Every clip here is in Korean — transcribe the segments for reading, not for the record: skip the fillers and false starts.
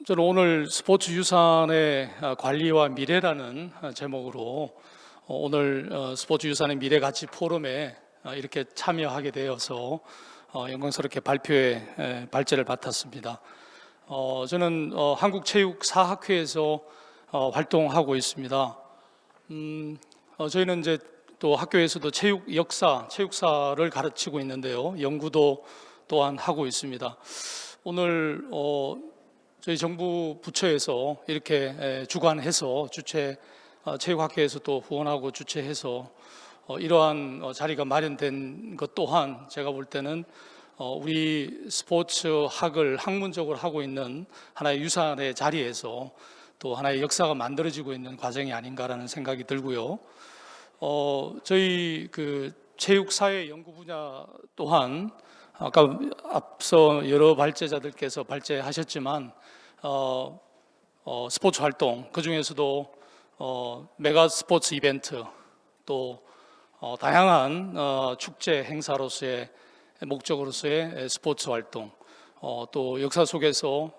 저는 오늘 스포츠 유산의 관리와 미래라는 제목으로 오늘 스포츠 유산의 미래 가치 포럼에 이렇게 참여하게 되어서 영광스럽게 발표에 발제를 맡았습니다. 저는 한국체육사학회에서 활동하고 있습니다. 저희는 이제 또 학교에서도 체육사를 가르치고 있는데요. 연구도 또한 하고 있습니다. 오늘 저희 정부 부처에서 이렇게 주관해서 체육학회에서 또 후원하고 주최해서 이러한 자리가 마련된 것 또한 제가 볼 때는 우리 스포츠학을 학문적으로 하고 있는 하나의 유산의 자리에서 또 하나의 역사가 만들어지고 있는 과정이 아닌가라는 생각이 들고요. 저희 그 체육사회 연구 분야 또한 아까 앞서 여러 발제자들께서 발제하셨지만 스포츠 활동, 그 중에서도 메가 스포츠 이벤트, 또 다양한 축제 행사로서의 목적으로서의 스포츠 활동, 또 역사 속에서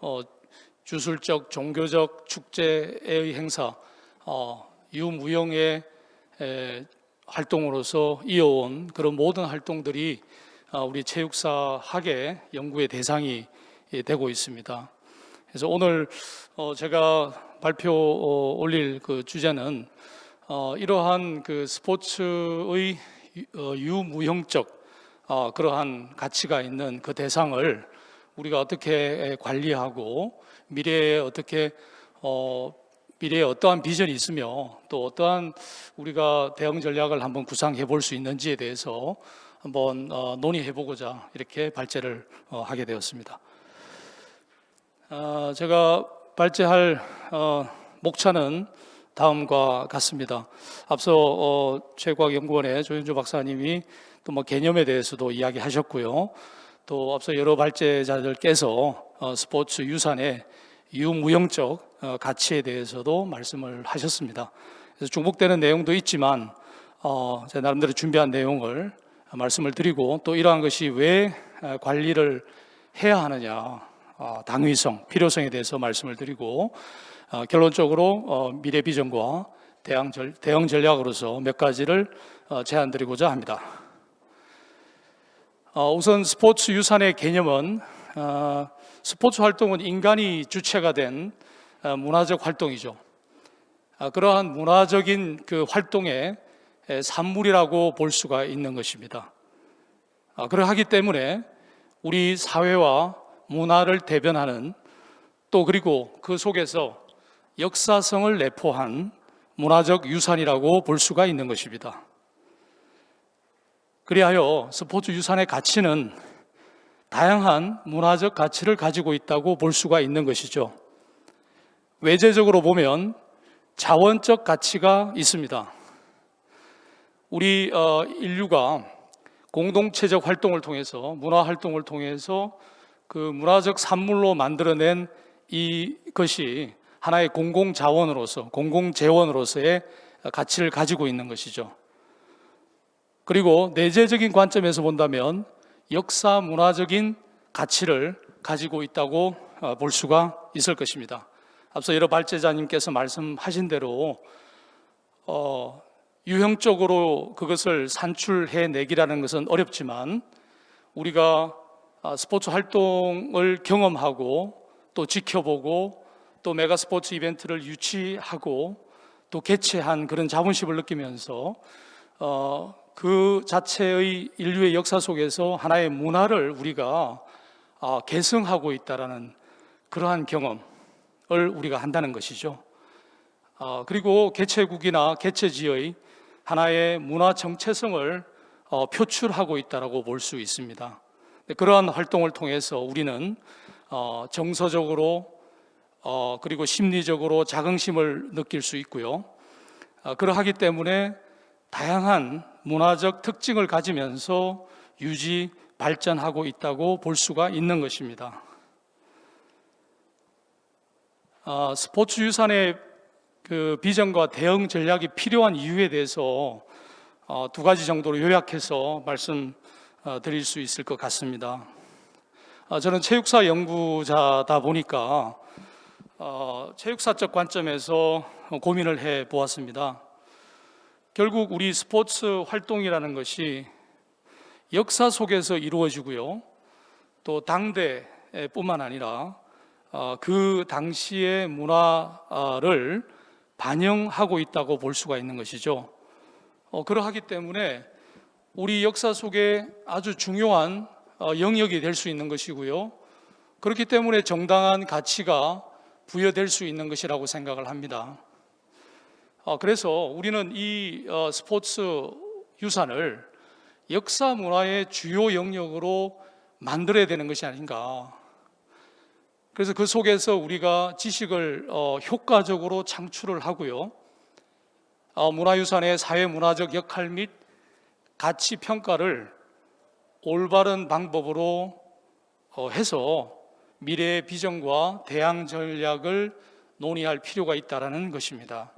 주술적, 종교적 축제의 행사, 유무형의 활동으로서 이어온 그런 모든 활동들이 우리 체육사 학의 연구의 대상이 되고 있습니다. 그래서 오늘 제가 발표 올릴 그 주제는 이러한 그 스포츠의 유무형적 그러한 가치가 있는 그 대상을 우리가 어떻게 관리하고 미래에 어떠한 비전이 있으며 또 어떠한 우리가 대응 전략을 한번 구상해 볼 수 있는지에 대해서 한번 논의해 보고자 이렇게 발제를 하게 되었습니다. 제가 발제할 목차는 다음과 같습니다. 앞서 최고학연구원의 조윤주 박사님이 또 뭐 개념에 대해서도 이야기하셨고요. 또 앞서 여러 발제자들께서 스포츠 유산의 유무형적 가치에 대해서도 말씀을 하셨습니다. 그래서 중복되는 내용도 있지만 제 나름대로 준비한 내용을 말씀을 드리고 또 이러한 것이 왜 관리를 해야 하느냐, 당위성, 필요성에 대해서 말씀을 드리고 결론적으로 미래 비전과 대응 전략으로서 몇 가지를 제안드리고자 합니다. 우선 스포츠 유산의 개념은 스포츠 활동은 인간이 주체가 된 문화적 활동이죠. 그러한 문화적인 그 활동의 산물이라고 볼 수가 있는 것입니다. 그러하기 때문에 우리 사회와 문화를 대변하는 또 그리고 그 속에서 역사성을 내포한 문화적 유산이라고 볼 수가 있는 것입니다. 그리하여 스포츠 유산의 가치는 다양한 문화적 가치를 가지고 있다고 볼 수가 있는 것이죠. 외재적으로 보면 자원적 가치가 있습니다. 우리 인류가 공동체적 활동을 통해서 문화 활동을 통해서 그 문화적 산물로 만들어낸 이것이 하나의 공공자원으로서 공공재원으로서의 가치를 가지고 있는 것이죠. 그리고 내재적인 관점에서 본다면 역사 문화적인 가치를 가지고 있다고 볼 수가 있을 것입니다. 앞서 여러 발제자님께서 말씀하신 대로 유형적으로 그것을 산출해내기라는 것은 어렵지만 우리가 스포츠 활동을 경험하고 또 지켜보고 또 메가 스포츠 이벤트를 유치하고 또 개최한 그런 자부심을 느끼면서 그 자체의 인류의 역사 속에서 하나의 문화를 우리가 계승하고 있다라는 그러한 경험을 우리가 한다는 것이죠. 그리고 개최국이나 개최지의 하나의 문화 정체성을 표출하고 있다라고 볼 수 있습니다. 그러한 활동을 통해서 우리는 정서적으로 그리고 심리적으로 자긍심을 느낄 수 있고요. 그러하기 때문에 다양한 문화적 특징을 가지면서 유지, 발전하고 있다고 볼 수가 있는 것입니다. 스포츠 유산의 그 비전과 대응 전략이 필요한 이유에 대해서 두 가지 정도로 요약해서 말씀드릴 수 있을 것 같습니다. 저는 체육사 연구자다 보니까 체육사적 관점에서 고민을 해 보았습니다. 결국 우리 스포츠 활동이라는 것이 역사 속에서 이루어지고요. 또 당대뿐만 아니라 그 당시의 문화를 반영하고 있다고 볼 수가 있는 것이죠. 그러하기 때문에 우리 역사 속에 아주 중요한 영역이 될 수 있는 것이고요. 그렇기 때문에 정당한 가치가 부여될 수 있는 것이라고 생각을 합니다. 그래서 우리는 이 스포츠 유산을 역사 문화의 주요 영역으로 만들어야 되는 것이 아닌가. 그래서 그 속에서 우리가 지식을 효과적으로 창출을 하고요. 문화유산의 사회문화적 역할 및 가치 평가를 올바른 방법으로 해서 미래의 비전과 대항 전략을 논의할 필요가 있다는 것입니다.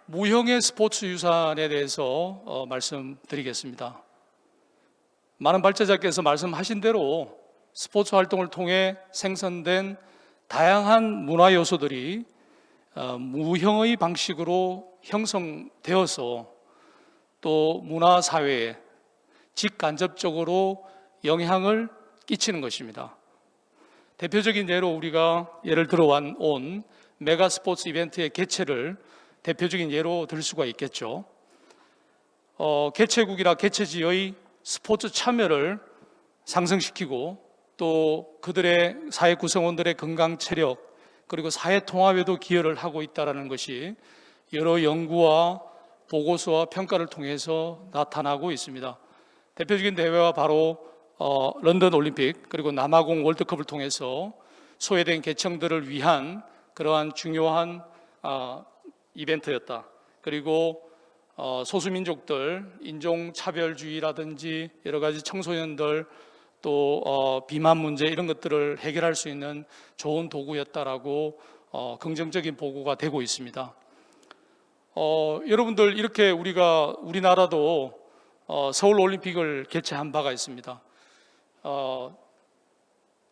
무형의 스포츠 유산에 대해서 말씀드리겠습니다. 많은 발제자께서 말씀하신 대로 스포츠 활동을 통해 생성된 다양한 문화 요소들이 무형의 방식으로 형성되어서 또 문화 사회에 직간접적으로 영향을 끼치는 것입니다. 대표적인 예로 우리가 예를 들어 온 메가 스포츠 이벤트의 개최를 대표적인 예로 들 수가 있겠죠. 개최국이나 개최지의 스포츠 참여를 상승시키고 또 그들의 사회 구성원들의 건강 체력 그리고 사회 통합에도 기여를 하고 있다는 것이 여러 연구와 보고서와 평가를 통해서 나타나고 있습니다. 대표적인 대회와 바로 런던 올림픽 그리고 남아공 월드컵을 통해서 소외된 계층들을 위한 그러한 중요한 이벤트였다. 그리고 소수민족들 인종차별주의라든지 여러 가지 청소년들 또 비만 문제 이런 것들을 해결할 수 있는 좋은 도구였다라고 긍정적인 보고가 되고 있습니다. 여러분들 이렇게 우리나라도 서울 올림픽을 개최한 바가 있습니다.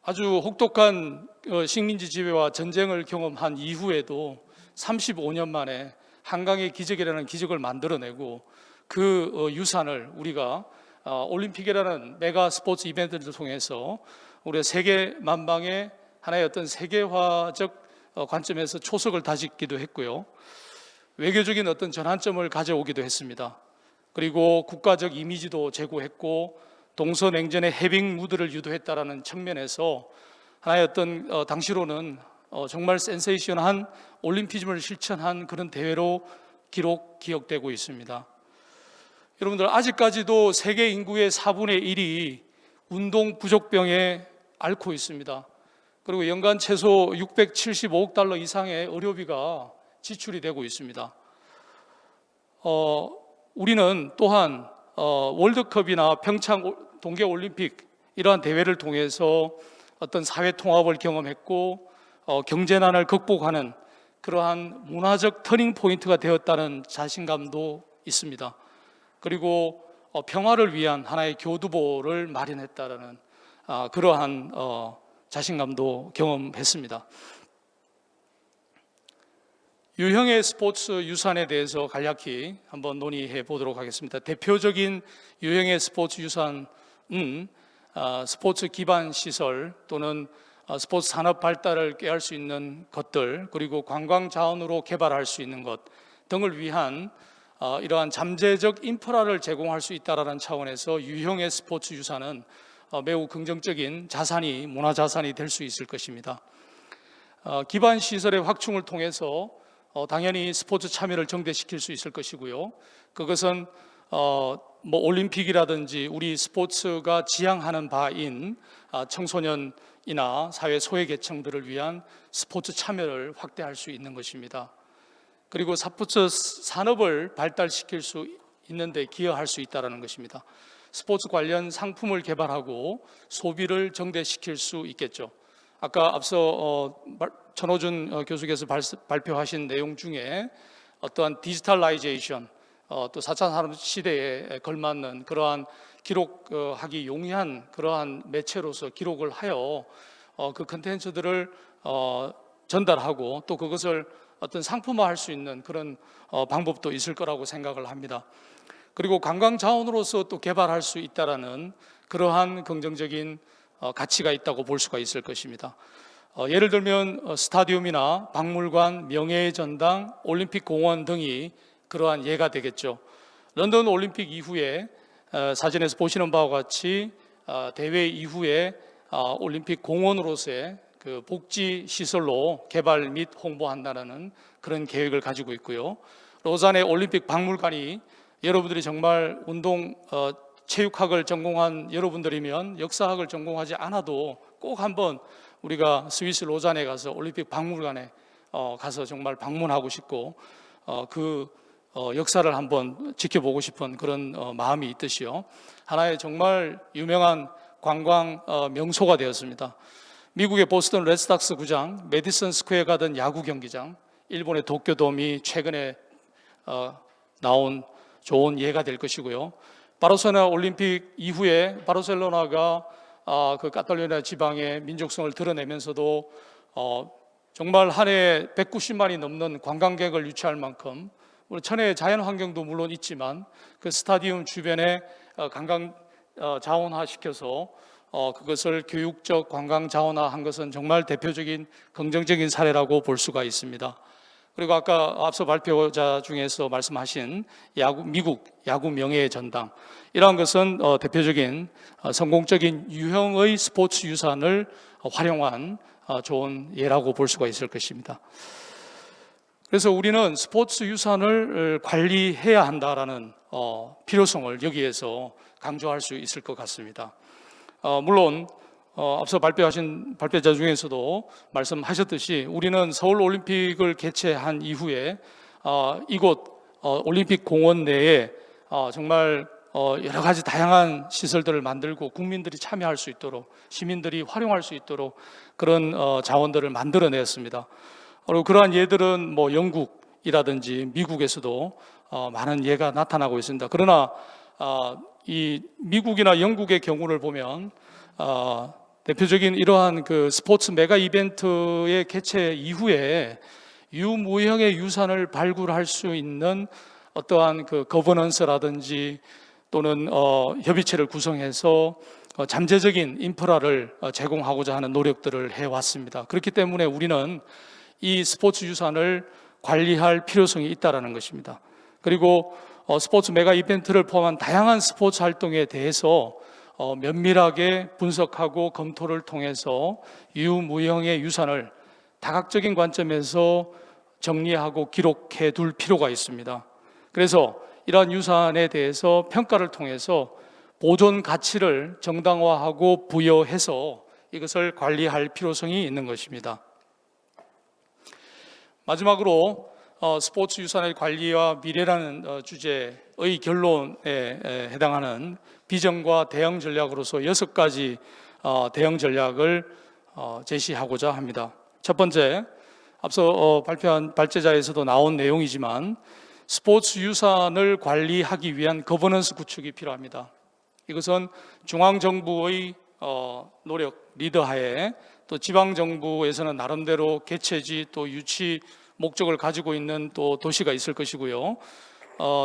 아주 혹독한 식민지 지배와 전쟁을 경험한 이후에도 35년 만에 한강의 기적이라는 기적을 만들어내고 그 유산을 우리가 올림픽이라는 메가 스포츠 이벤트를 통해서 우리가 세계 만방의 하나의 어떤 세계화적 관점에서 초석을 다지기도 했고요. 외교적인 어떤 전환점을 가져오기도 했습니다. 그리고 국가적 이미지도 제고했고 동서냉전의 해빙 무드를 유도했다라는 측면에서 하나의 어떤 당시로는 정말 센세이션한 올림피즘을 실천한 그런 대회로 기억되고 있습니다. 여러분들 아직까지도 세계 인구의 4분의 1이 운동 부족병에 앓고 있습니다. 그리고 연간 최소 675억 달러 이상의 의료비가 지출이 되고 있습니다. 우리는 또한 월드컵이나 평창 동계올림픽 이러한 대회를 통해서 어떤 사회 통합을 경험했고 경제난을 극복하는 그러한 문화적 터닝 포인트가 되었다는 자신감도 있습니다. 그리고 평화를 위한 하나의 교두보를 마련했다라는 그러한 자신감도 경험했습니다. 유형의 스포츠 유산에 대해서 간략히 한번 논의해 보도록 하겠습니다. 대표적인 유형의 스포츠 유산은 스포츠 기반 시설 또는 스포츠 산업 발달을 꾀할 수 있는 것들 그리고 관광 자원으로 개발할 수 있는 것 등을 위한 이러한 잠재적 인프라를 제공할 수 있다는 차원에서 유형의 스포츠 유산은 매우 긍정적인 자산이 문화자산이 될 수 있을 것입니다. 기반 시설의 확충을 통해서 당연히 스포츠 참여를 정대시킬 수 있을 것이고요. 그것은 올림픽이라든지 우리 스포츠가 지향하는 바인 청소년이나 사회 소외계층들을 위한 스포츠 참여를 확대할 수 있는 것입니다. 그리고 스포츠 산업을 발달시킬 수 있는데 기여할 수 있다는 것입니다. 스포츠 관련 상품을 개발하고 소비를 정대시킬 수 있겠죠. 아까 앞서 천호준 교수께서 발표하신 내용 중에 어떠한 디지털라이제이션 또 4차 산업 시대에 걸맞는 그러한 기록하기 용이한 그러한 매체로서 기록을 하여 그 컨텐츠들을 전달하고 또 그것을 어떤 상품화할 수 있는 그런 방법도 있을 거라고 생각을 합니다. 그리고 관광 자원으로서 또 개발할 수 있다라는 그러한 긍정적인 가치가 있다고 볼 수가 있을 것입니다. 예를 들면 스타디움이나 박물관, 명예의 전당, 올림픽 공원 등이 그러한 예가 되겠죠. 런던 올림픽 이후에 사진에서 보시는 바와 같이 대회 이후에 올림픽 공원으로서의 그 복지 시설로 개발 및 홍보한다는 그런 계획을 가지고 있고요. 로잔의 올림픽 박물관이 여러분들이 정말 운동 체육학을 전공한 여러분들이면 역사학을 전공하지 않아도 꼭 한번 우리가 스위스 로잔에 가서 올림픽 박물관에 가서 정말 방문하고 싶고 그 역사를 한번 지켜보고 싶은 그런 마음이 있듯이요. 하나의 정말 유명한 관광 명소가 되었습니다. 미국의 보스턴 레드삭스 구장, 메디슨 스퀘어 가든 야구 경기장, 일본의 도쿄돔이 최근에 나온 좋은 예가 될 것이고요. 바르셀로나 올림픽 이후에 바르셀로나가 그 카탈루냐 지방의 민족성을 드러내면서도 정말 한 해에 190만이 넘는 관광객을 유치할 만큼 천혜의 자연 환경도 물론 있지만 그 스타디움 주변에 관광 자원화시켜서 그것을 교육적 관광 자원화한 것은 정말 대표적인 긍정적인 사례라고 볼 수가 있습니다. 그리고 아까 앞서 발표자 중에서 말씀하신 미국 야구 명예의 전당, 이러한 것은 대표적인 성공적인 유형의 스포츠 유산을 활용한 좋은 예라고 볼 수가 있을 것입니다. 그래서 우리는 스포츠 유산을 관리해야 한다라는 필요성을 여기에서 강조할 수 있을 것 같습니다. 물론 앞서 발표하신 발표자 중에서도 말씀하셨듯이 우리는 서울 올림픽을 개최한 이후에 이곳 올림픽 공원 내에 정말 여러 가지 다양한 시설들을 만들고 국민들이 참여할 수 있도록, 시민들이 활용할 수 있도록 그런 자원들을 만들어냈습니다. 그리고 그러한 예들은 뭐 영국이라든지 미국에서도 많은 예가 나타나고 있습니다. 그러나 이 미국이나 영국의 경우를 보면 대표적인 이러한 그 스포츠 메가 이벤트의 개최 이후에 유무형의 유산을 발굴할 수 있는 어떠한 그 거버넌스라든지 또는 협의체를 구성해서 잠재적인 인프라를 제공하고자 하는 노력들을 해왔습니다. 그렇기 때문에 우리는 이 스포츠 유산을 관리할 필요성이 있다는 것입니다. 그리고 스포츠 메가 이벤트를 포함한 다양한 스포츠 활동에 대해서 면밀하게 분석하고 검토를 통해서 유무형의 유산을 다각적인 관점에서 정리하고 기록해 둘 필요가 있습니다. 그래서 이러한 유산에 대해서 평가를 통해서 보존 가치를 정당화하고 부여해서 이것을 관리할 필요성이 있는 것입니다. 마지막으로 스포츠 유산의 관리와 미래라는 주제의 결론에 해당하는 비전과 대응 전략으로서 6가지 대응 전략을 제시하고자 합니다. 첫 번째, 앞서 발표한 발제자에서도 나온 내용이지만 스포츠 유산을 관리하기 위한 거버넌스 구축이 필요합니다. 이것은 중앙정부의 노력, 리더하에 또 지방정부에서는 나름대로 개최지 또 유치 목적을 가지고 있는 또 도시가 있을 것이고요.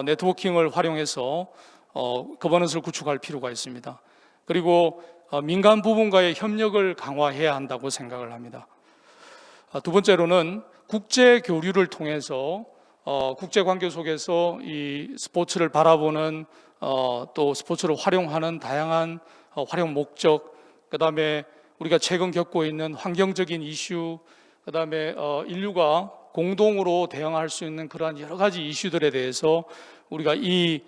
네트워킹을 활용해서 거버넌스를 구축할 필요가 있습니다. 그리고 민간 부분과의 협력을 강화해야 한다고 생각을 합니다. 두 번째로는 국제 교류를 통해서 국제 관계 속에서 이 스포츠를 바라보는 또 스포츠를 활용하는 다양한 활용 목적, 그다음에 우리가 최근 겪고 있는 환경적인 이슈, 그다음에 인류가 공동으로 대응할 수 있는 그러한 여러 가지 이슈들에 대해서 우리가 이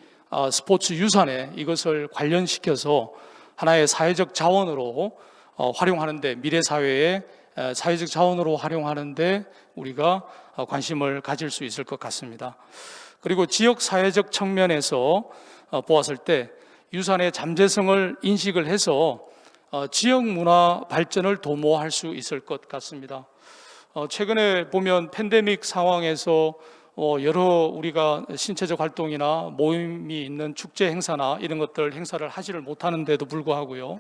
스포츠 유산에 이것을 관련시켜서 하나의 사회적 자원으로 활용하는데, 미래 사회의 사회적 자원으로 활용하는데 우리가 관심을 가질 수 있을 것 같습니다. 그리고 지역 사회적 측면에서 보았을 때 유산의 잠재성을 인식을 해서 지역 문화 발전을 도모할 수 있을 것 같습니다. 최근에 보면 팬데믹 상황에서 여러 우리가 신체적 활동이나 모임이 있는 축제 행사나 이런 것들 행사를 하지를 못하는데도 불구하고요,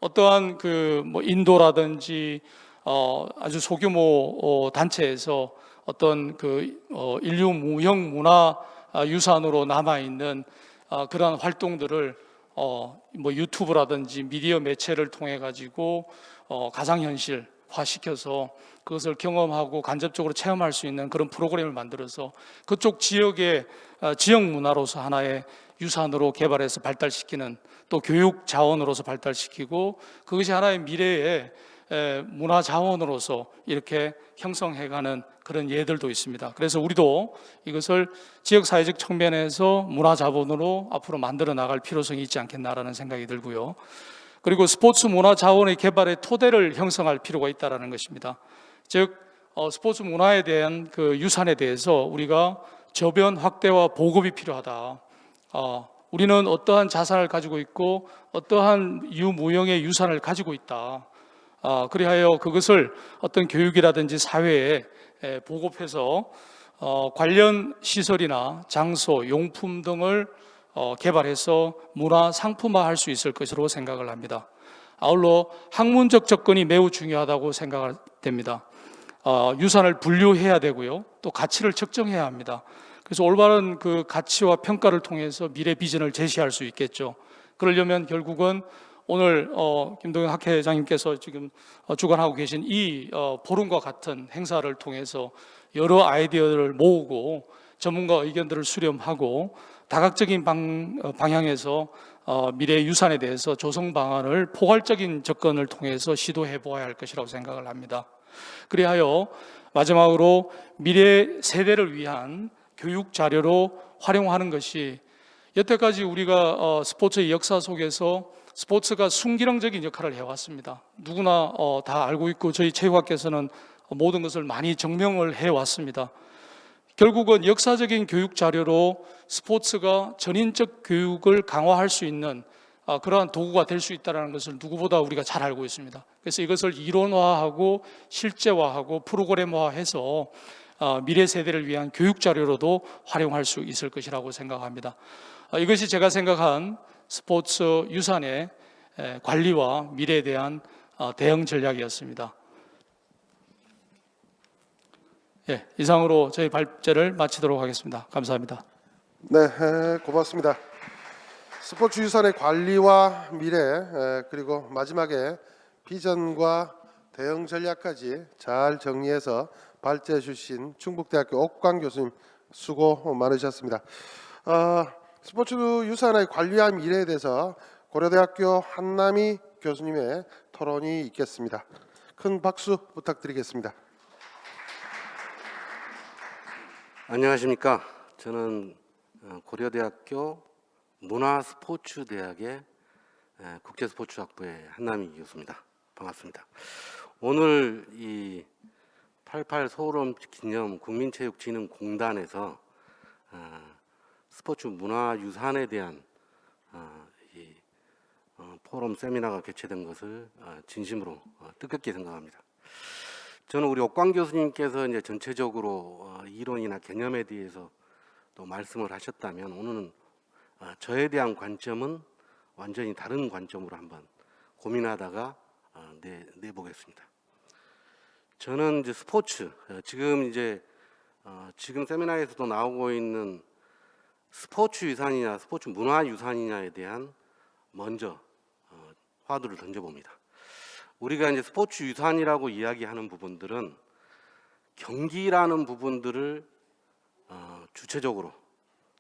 어떠한 그 뭐 인도라든지 아주 소규모 단체에서 어떤 그 인류 무형 문화 유산으로 남아 있는 그러한 활동들을 뭐 유튜브라든지 미디어 매체를 통해 가지고 가상현실화 시켜서 그것을 경험하고 간접적으로 체험할 수 있는 그런 프로그램을 만들어서 그쪽 지역의 지역 문화로서 하나의 유산으로 개발해서 발달시키는, 또 교육 자원으로서 발달시키고 그것이 하나의 미래의 문화 자원으로서 이렇게 형성해가는 그런 예들도 있습니다. 그래서 우리도 이것을 지역 사회적 측면에서 문화 자본으로 앞으로 만들어 나갈 필요성이 있지 않겠나라는 생각이 들고요. 그리고 스포츠 문화 자원의 개발의 토대를 형성할 필요가 있다라는 것입니다. 즉 스포츠 문화에 대한 그 유산에 대해서 우리가 저변 확대와 보급이 필요하다. 우리는 어떠한 자산을 가지고 있고 어떠한 유무형의 유산을 가지고 있다. 그리하여 그것을 어떤 교육이라든지 사회에 보급해서 관련 시설이나 장소, 용품 등을 개발해서 문화 상품화할 수 있을 것으로 생각을 합니다. 아울러 학문적 접근이 매우 중요하다고 생각됩니다. 유산을 분류해야 되고요, 또 가치를 측정해야 합니다. 그래서 올바른 그 가치와 평가를 통해서 미래 비전을 제시할 수 있겠죠. 그러려면 결국은 오늘 김동현 학회장님께서 지금 주관하고 계신 이 포럼과 같은 행사를 통해서 여러 아이디어를 모으고 전문가 의견들을 수렴하고 다각적인 방향에서 미래 유산에 대해서 조성 방안을 포괄적인 접근을 통해서 시도해 보아야 할 것이라고 생각을 합니다. 그리하여 마지막으로 미래 세대를 위한 교육 자료로 활용하는 것이, 여태까지 우리가 스포츠의 역사 속에서 스포츠가 순기능적인 역할을 해왔습니다. 누구나 다 알고 있고 저희 체육학께서는 모든 것을 많이 증명을 해왔습니다. 결국은 역사적인 교육 자료로 스포츠가 전인적 교육을 강화할 수 있는 그러한 도구가 될 수 있다는 것을 누구보다 우리가 잘 알고 있습니다. 그래서 이것을 이론화하고 실제화하고 프로그램화해서 미래 세대를 위한 교육 자료로도 활용할 수 있을 것이라고 생각합니다. 이것이 제가 생각한 스포츠 유산의 관리와 미래에 대한 대응 전략이었습니다. 이상으로 저희 발제를 마치도록 하겠습니다. 감사합니다. 네, 고맙습니다. 스포츠 유산의 관리와 미래, 그리고 마지막에 비전과 대응 전략까지 잘 정리해서 발제해 주신 충북대학교 옥광 교수님 수고 많으셨습니다. 스포츠 유산의 관리와 미래에 대해서 고려대학교 한남희 교수님의 토론이 있겠습니다. 큰 박수 부탁드리겠습니다. 안녕하십니까. 저는 고려대학교 문화스포츠대학의 국제스포츠학부의 한남희 교수입니다. 반갑습니다. 오늘 이 88 서울올림픽 기념 국민체육진흥공단에서 스포츠 문화유산에 대한 이 포럼 세미나가 개최된 것을 진심으로 뜻깊게 생각합니다. 저는 우리 옥광 교수님께서 이제 전체적으로 이론이나 개념에 대해서 또 말씀을 하셨다면, 오늘은 저에 대한 관점은 완전히 다른 관점으로 한번 고민하다가 내보겠습니다. 저는 이제 스포츠, 지금 세미나에서도 나오고 있는 스포츠 유산이냐 스포츠 문화 유산이냐에 대한 먼저 화두를 던져봅니다. 우리가 이제 스포츠 유산이라고 이야기하는 부분들은 경기라는 부분들을 주체적으로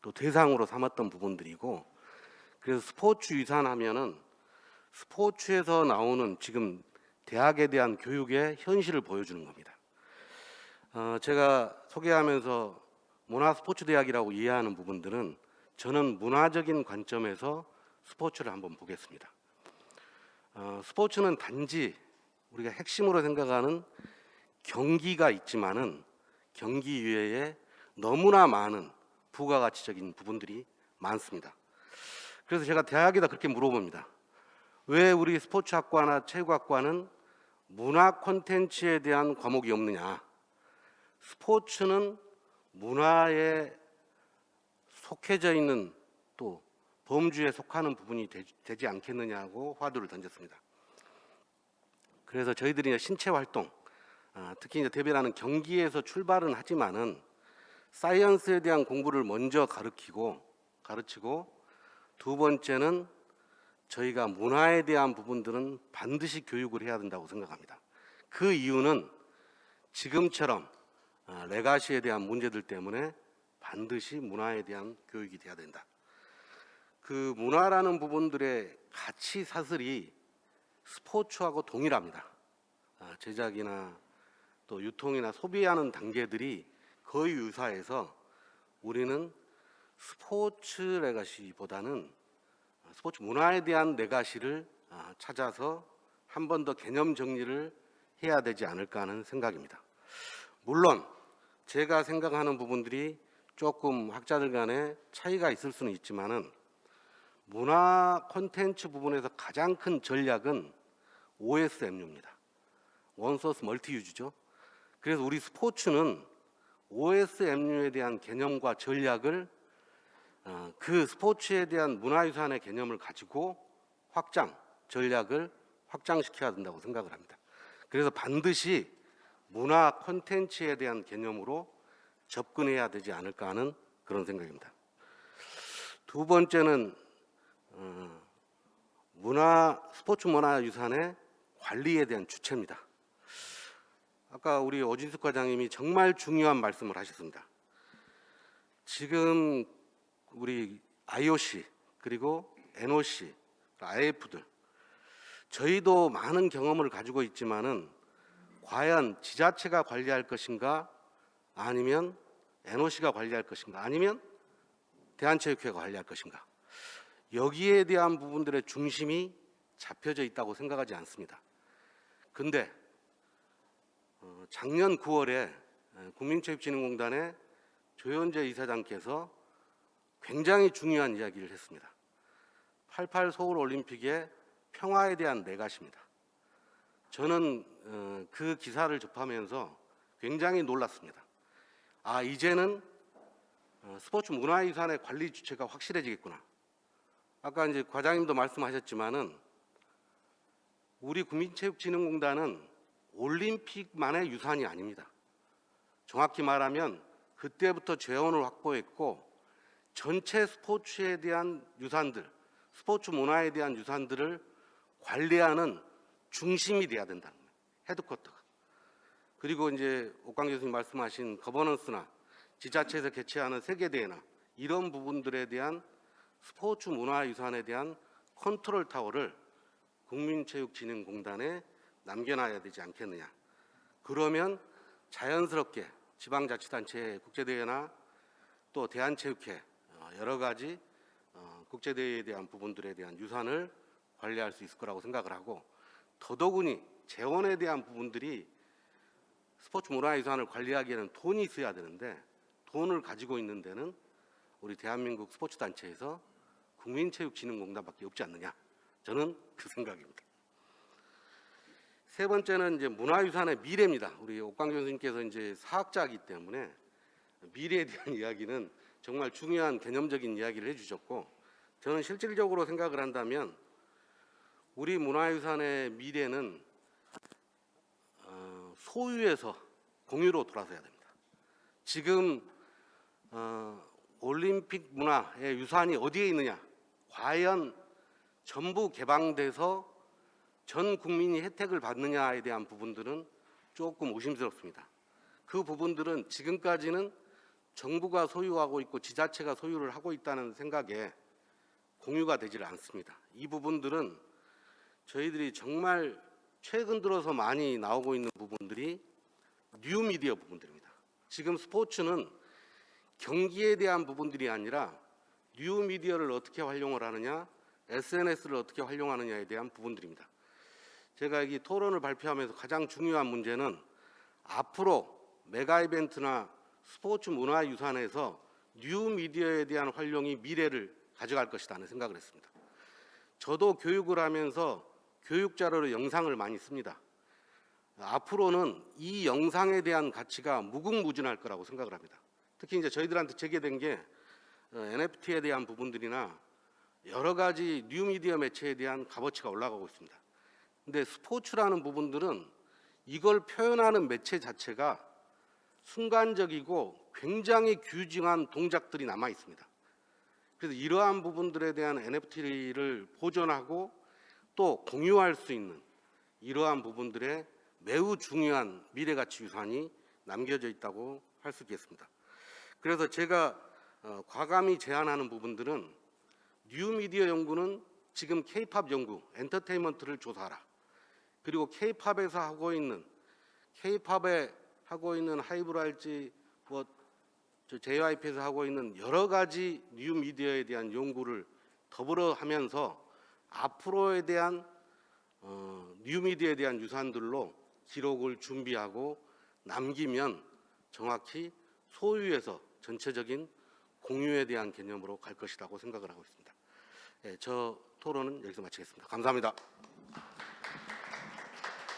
또 대상으로 삼았던 부분들이고, 그래서 스포츠 유산 하면은 스포츠에서 나오는 지금 대학에 대한 교육의 현실을 보여주는 겁니다. 제가 소개하면서 문화스포츠대학이라고 이해하는 부분들은 저는 문화적인 관점에서 스포츠를 한번 보겠습니다. 스포츠는 단지 우리가 핵심으로 생각하는 경기가 있지만은 경기 외에 너무나 많은 부가가치적인 부분들이 많습니다. 그래서 제가 대학에다 그렇게 물어봅니다. 왜 우리 스포츠학과나 체육학과는 문화 콘텐츠에 대한 과목이 없느냐? 스포츠는 문화에 속해져 있는 또 범주에 속하는 부분이 되지 않겠느냐고 화두를 던졌습니다. 그래서 저희들이 이제 신체 활동, 특히 이제 대변하는 경기에서 출발은 하지만은 사이언스에 대한 공부를 먼저 가르치고, 두 번째는 저희가 문화에 대한 부분들은 반드시 교육을 해야 된다고 생각합니다. 그 이유는 지금처럼 레가시에 대한 문제들 때문에 반드시 문화에 대한 교육이 돼야 된다. 그 문화라는 부분들의 가치 사슬이 스포츠하고 동일합니다. 제작이나 또 유통이나 소비하는 단계들이 거의 유사해서 우리는 스포츠 레가시보다는 스포츠 문화에 대한 레가시를 찾아서 한 번 더 개념 정리를 해야 되지 않을까 하는 생각입니다. 물론 제가 생각하는 부분들이 조금 학자들 간에 차이가 있을 수는 있지만은 문화 콘텐츠 부분에서 가장 큰 전략은 OSMU입니다. 원소스 멀티 유즈죠. 그래서 우리 스포츠는 OSMU에 대한 개념과 전략을 그 스포츠에 대한 문화유산의 개념을 가지고 전략을 확장시켜야 된다고 생각을 합니다. 그래서 반드시 문화 콘텐츠에 대한 개념으로 접근해야 되지 않을까 하는 그런 생각입니다. 두 번째는 스포츠 문화유산의 관리에 대한 주체입니다. 아까 우리 오진숙 과장님이 정말 중요한 말씀을 하셨습니다. 지금 우리 IOC 그리고 NOC, IF들 저희도 많은 경험을 가지고 있지만은 과연 지자체가 관리할 것인가 아니면 NOC가 관리할 것인가 아니면 대한체육회가 관리할 것인가 여기에 대한 부분들의 중심이 잡혀져 있다고 생각하지 않습니다. 근데 작년 9월에 국민체육진흥공단의 조현재 이사장께서 굉장히 중요한 이야기를 했습니다. 88 서울올림픽의 평화에 대한 레가시입니다. 저는 그 기사를 접하면서 굉장히 놀랐습니다. 이제는 스포츠 문화유산의 관리 주체가 확실해지겠구나. 아까 이제 과장님도 말씀하셨지만은 우리 국민체육진흥공단은 올림픽만의 유산이 아닙니다. 정확히 말하면 그때부터 재원을 확보했고 전체 스포츠에 대한 유산들, 스포츠 문화에 대한 유산들을 관리하는 중심이 돼야 된다는 거예요. 헤드쿼터가. 그리고 이제 옥광 교수님 말씀하신 거버넌스나 지자체에서 개최하는 세계대회나 이런 부분들에 대한 스포츠 문화유산에 대한 컨트롤 타워를 국민체육진흥공단에 남겨놔야 되지 않겠느냐. 그러면 자연스럽게 지방자치단체의 국제대회나 또 대한체육회 여러 가지 국제대회에 대한 부분들에 대한 유산을 관리할 수 있을 거라고 생각을 하고 더더군이 재원에 대한 부분들이 스포츠 문화유산을 관리하기에는 돈이 있어야 되는데 돈을 가지고 있는 데는 우리 대한민국 스포츠단체에서 국민체육진흥공단밖에 없지 않느냐. 저는 그 생각입니다. 세 번째는 이제 문화유산의 미래입니다. 우리 옥광 교수님께서 이제 사학자이기 때문에 미래에 대한 이야기는 정말 중요한 개념적인 이야기를 해주셨고 저는 실질적으로 생각을 한다면 우리 문화유산의 미래는 소유에서 공유로 돌아서야 됩니다. 지금 올림픽 문화의 유산이 어디에 있느냐? 과연 전부 개방돼서 전 국민이 혜택을 받느냐에 대한 부분들은 조금 의심스럽습니다. 그 부분들은 지금까지는 정부가 소유하고 있고 지자체가 소유를 하고 있다는 생각에 공유가 되질 않습니다. 이 부분들은 저희들이 정말 최근 들어서 많이 나오고 있는 부분들이 뉴미디어 부분들입니다. 지금 스포츠는 경기에 대한 부분들이 아니라 뉴미디어를 어떻게 활용을 하느냐, SNS를 어떻게 활용하느냐에 대한 부분들입니다. 제가 이 토론을 발표하면서 가장 중요한 문제는 앞으로 메가 이벤트나 스포츠 문화유산에서 뉴미디어에 대한 활용이 미래를 가져갈 것이라는 생각을 했습니다. 저도 교육을 하면서 교육 자료로 영상을 많이 씁니다. 앞으로는 이 영상에 대한 가치가 무궁무진할 거라고 생각을 합니다. 특히 이제 저희들한테 제기된 게 NFT에 대한 부분들이나 여러 가지 뉴미디어 매체에 대한 값어치가 올라가고 있습니다. 근데 스포츠라는 부분들은 이걸 표현하는 매체 자체가 순간적이고 굉장히 규정한 동작들이 남아 있습니다. 그래서 이러한 부분들에 대한 NFT를 보존하고 또 공유할 수 있는 이러한 부분들에 매우 중요한 미래가치 유산이 남겨져 있다고 할 수 있겠습니다. 그래서 제가 과감히 제안하는 부분들은 뉴미디어 연구는 지금 K-팝 연구, 엔터테인먼트를 조사하라. 그리고 K-팝에서 하고 있는 K-팝에 하고 있는 하이브랄지 뭐 JYP에서 하고 있는 여러 가지 뉴미디어에 대한 연구를 더불어 하면서 앞으로에 대한 뉴미디어에 대한 유산들로 기록을 준비하고 남기면 정확히 소유에서 전체적인 공유에 대한 개념으로 갈 것이라고 생각을 하고 있습니다. 저 토론은 여기서 마치겠습니다. 감사합니다.